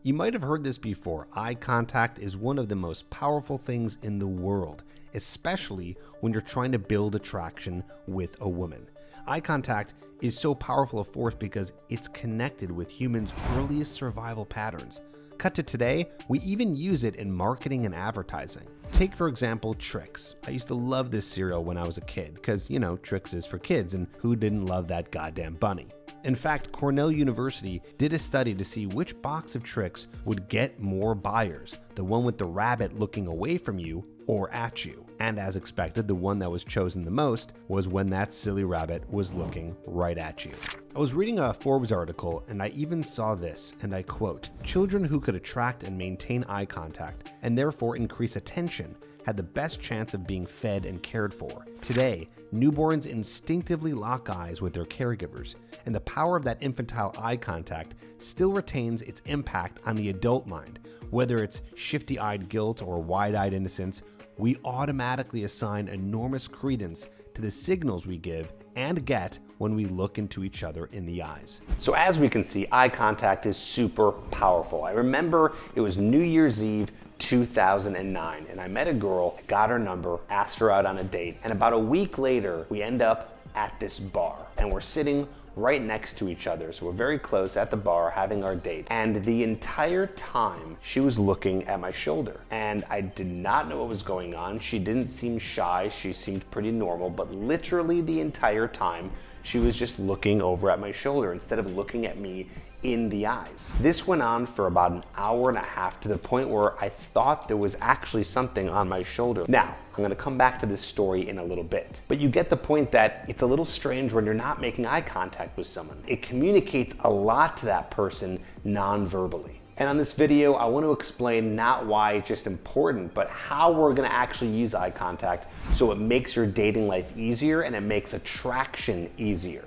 You might have heard this before. Eye contact is one of the most powerful things in the world, especially when you're trying to build attraction with a woman. Eye contact is so powerful a force because it's connected with humans' earliest survival patterns. Cut to today, we even use it in marketing and advertising. Take, for example, Trix. I used to love this cereal when I was a kid because, Trix is for kids, and who didn't love that goddamn bunny? In fact, Cornell University did a study to see which box of Trix would get more buyers, the one with the rabbit looking away from you or at you. And as expected, the one that was chosen the most was when that silly rabbit was looking right at you. I was reading a Forbes article and I even saw this, and I quote, "Children who could attract and maintain eye contact and therefore increase attention had the best chance of being fed and cared for. Today, newborns instinctively lock eyes with their caregivers, and the power of that infantile eye contact still retains its impact on the adult mind. Whether it's shifty-eyed guilt or wide-eyed innocence, we automatically assign enormous credence to the signals we give and get when we look into each other in the eyes." So as we can see, eye contact is super powerful. I remember it was New Year's Eve 2009, and I met a girl, got her number, asked her out on a date, and about a week later, we end up at this bar, and we're sitting right next to each other. So we're very close at the bar having our date. And the entire time she was looking at my shoulder. And I did not know what was going on. She didn't seem shy. She seemed pretty normal, but literally the entire time she was just looking over at my shoulder instead of looking at me in the eyes. This went on for about an hour and a half to the point where I thought there was actually something on my shoulder. Now, I'm gonna come back to this story in a little bit, but you get the point that it's a little strange when you're not making eye contact with someone. It communicates a lot to that person non-verbally. And on this video, I want to explain not why it's just important, but how we're going to actually use eye contact so it makes your dating life easier and it makes attraction easier.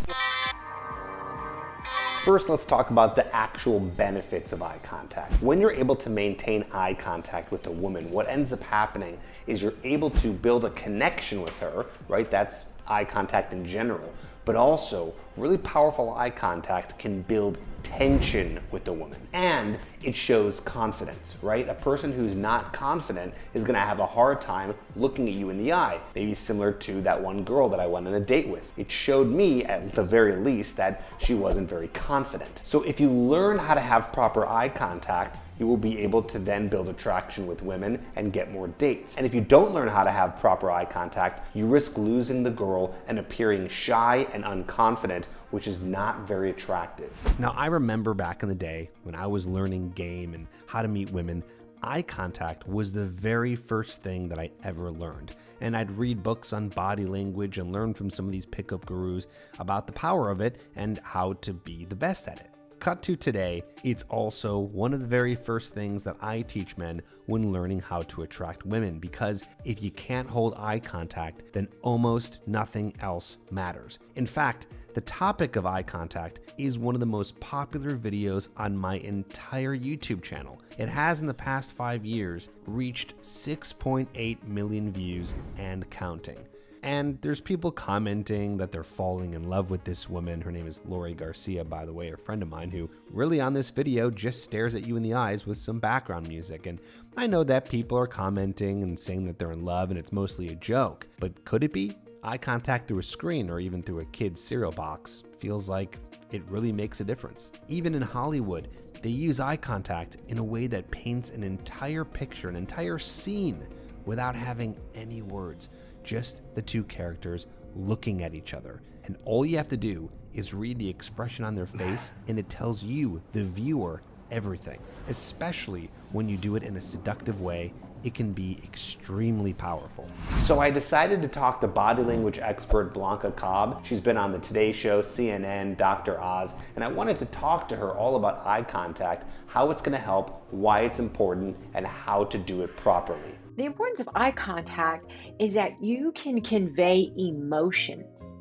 First, let's talk about the actual benefits of eye contact. When you're able to maintain eye contact with a woman, what ends up happening is you're able to build a connection with her, right? That's eye contact in general. But also, really powerful eye contact can build tension with the woman. And it shows confidence, right? A person who's not confident is gonna have a hard time looking at you in the eye. Maybe similar to that one girl that I went on a date with. It showed me, at the very least, that she wasn't very confident. So if you learn how to have proper eye contact, you will be able to then build attraction with women and get more dates. And if you don't learn how to have proper eye contact, you risk losing the girl and appearing shy and unconfident, which is not very attractive. Now, I remember back in the day when I was learning game and how to meet women, eye contact was the very first thing that I ever learned. And I'd read books on body language and learn from some of these pickup gurus about the power of it and how to be the best at it. Cut to today, it's also one of the very first things that I teach men when learning how to attract women, because if you can't hold eye contact, then almost nothing else matters. In fact, the topic of eye contact is one of the most popular videos on my entire YouTube channel. It has in the past 5 years reached 6.8 million views and counting. And there's people commenting that they're falling in love with this woman. Her name is Lori Garcia, by the way, a friend of mine who really on this video just stares at you in the eyes with some background music. And I know that people are commenting and saying that they're in love and it's mostly a joke, but could it be? Eye contact through a screen or even through a kid's cereal box feels like it really makes a difference. Even in Hollywood, they use eye contact in a way that paints an entire picture, an entire scene without having any words. Just the two characters looking at each other. And all you have to do is read the expression on their face and it tells you, the viewer, everything. Especially when you do it in a seductive way, it can be extremely powerful. So I decided to talk to body language expert Blanca Cobb. She's been on the Today Show, CNN, Dr. Oz, and I wanted to talk to her all about eye contact, how it's gonna help, why it's important, and how to do it properly. The importance of eye contact is that you can convey emotions,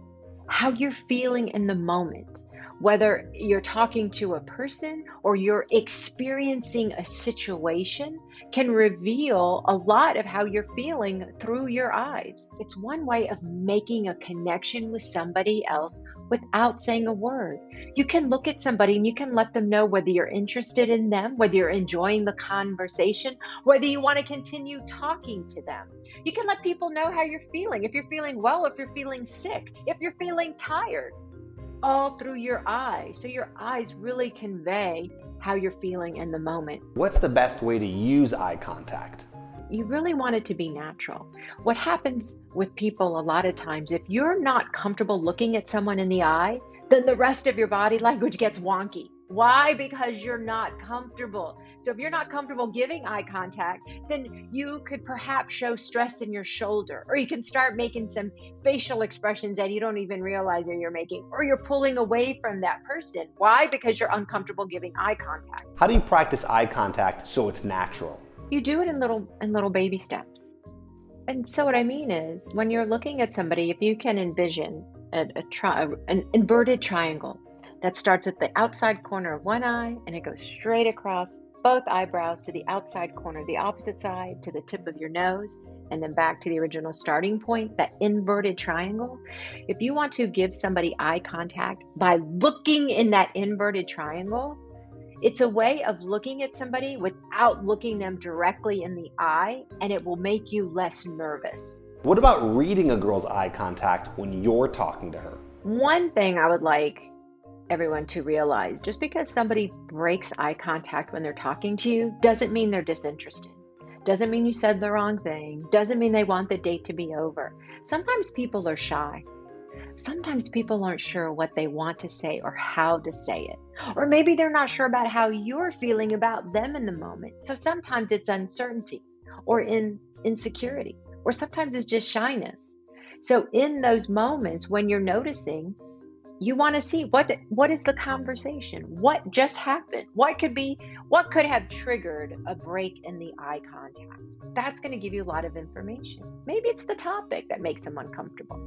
how you're feeling in the moment. whether you're talking to a person or you're experiencing a situation, can reveal a lot of how you're feeling through your eyes. It's one way of making a connection with somebody else without saying a word. You can look at somebody and you can let them know whether you're interested in them, whether you're enjoying the conversation, whether you want to continue talking to them. You can let people know how you're feeling, if you're feeling well, if you're feeling sick, if you're feeling tired, all through your eyes. So your eyes really convey how you're feeling in the moment. What's the best way to use eye contact? You really want it to be natural. What happens with people a lot of times, if you're not comfortable looking at someone in the eye, then the rest of your body language gets wonky. Why? Because you're not comfortable. So if you're not comfortable giving eye contact, then you could perhaps show stress in your shoulder, or you can start making some facial expressions that you don't even realize that you're making, or you're pulling away from that person. Why? Because you're uncomfortable giving eye contact. How do you practice eye contact so it's natural? You do it in little baby steps. And so what I mean is, when you're looking at somebody, if you can envision an inverted triangle that starts at the outside corner of one eye and it goes straight across both eyebrows to the outside corner, the opposite side, to the tip of your nose, and then back to the original starting point, that inverted triangle. If you want to give somebody eye contact by looking in that inverted triangle, it's a way of looking at somebody without looking them directly in the eye, and it will make you less nervous. What about reading a girl's eye contact when you're talking to her? One thing I would like everyone to realize, just because somebody breaks eye contact when they're talking to you doesn't mean they're disinterested. Doesn't mean you said the wrong thing. Doesn't mean they want the date to be over. Sometimes people are shy. Sometimes people aren't sure what they want to say or how to say it. Or maybe they're not sure about how you're feeling about them in the moment. So sometimes it's uncertainty or insecurity, or sometimes it's just shyness. So in those moments when you're noticing, you want to see what is the conversation? What just happened? What could have triggered a break in the eye contact? That's going to give you a lot of information. Maybe it's the topic that makes them uncomfortable.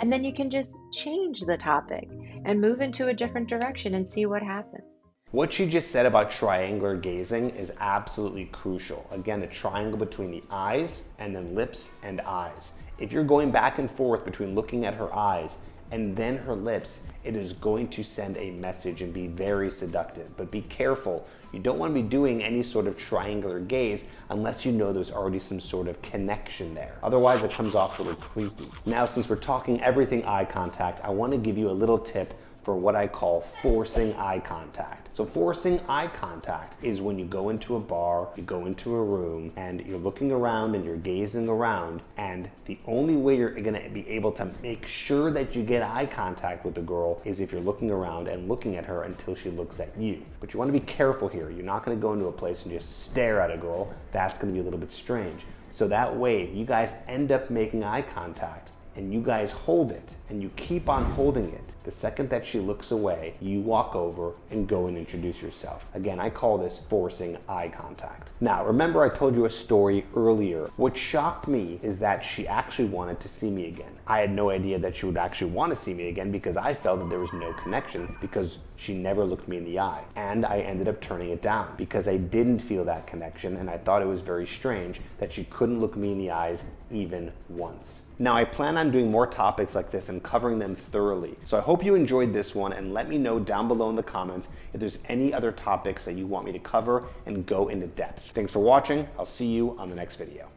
And then you can just change the topic and move into a different direction and see what happens. What she just said about triangular gazing is absolutely crucial. Again, a triangle between the eyes and then lips and eyes. If you're going back and forth between looking at her eyes and then her lips, it is going to send a message and be very seductive. But be careful, you don't want to be doing any sort of triangular gaze unless you know there's already some sort of connection there. Otherwise it comes off really creepy. Now, since we're talking everything eye contact, I want to give you a little tip for what I call forcing eye contact. So forcing eye contact is when you go into a bar, you go into a room, and you're looking around and you're gazing around, and the only way you're gonna be able to make sure that you get eye contact with the girl is if you're looking around and looking at her until she looks at you. But you wanna be careful here. You're not gonna go into a place and just stare at a girl. That's gonna be a little bit strange. So that way, if you guys end up making eye contact, and you guys hold it, and you keep on holding it, the second that she looks away, you walk over and go and introduce yourself. Again, I call this forcing eye contact. Now, remember I told you a story earlier. What shocked me is that she actually wanted to see me again. I had no idea that she would actually want to see me again because I felt that there was no connection because she never looked me in the eye. And I ended up turning it down because I didn't feel that connection, and I thought it was very strange that she couldn't look me in the eyes even once. Now, I plan on doing more topics like this and covering them thoroughly. So I hope you enjoyed this one, and let me know down below in the comments if there's any other topics that you want me to cover and go into depth. Thanks for watching. I'll see you on the next video.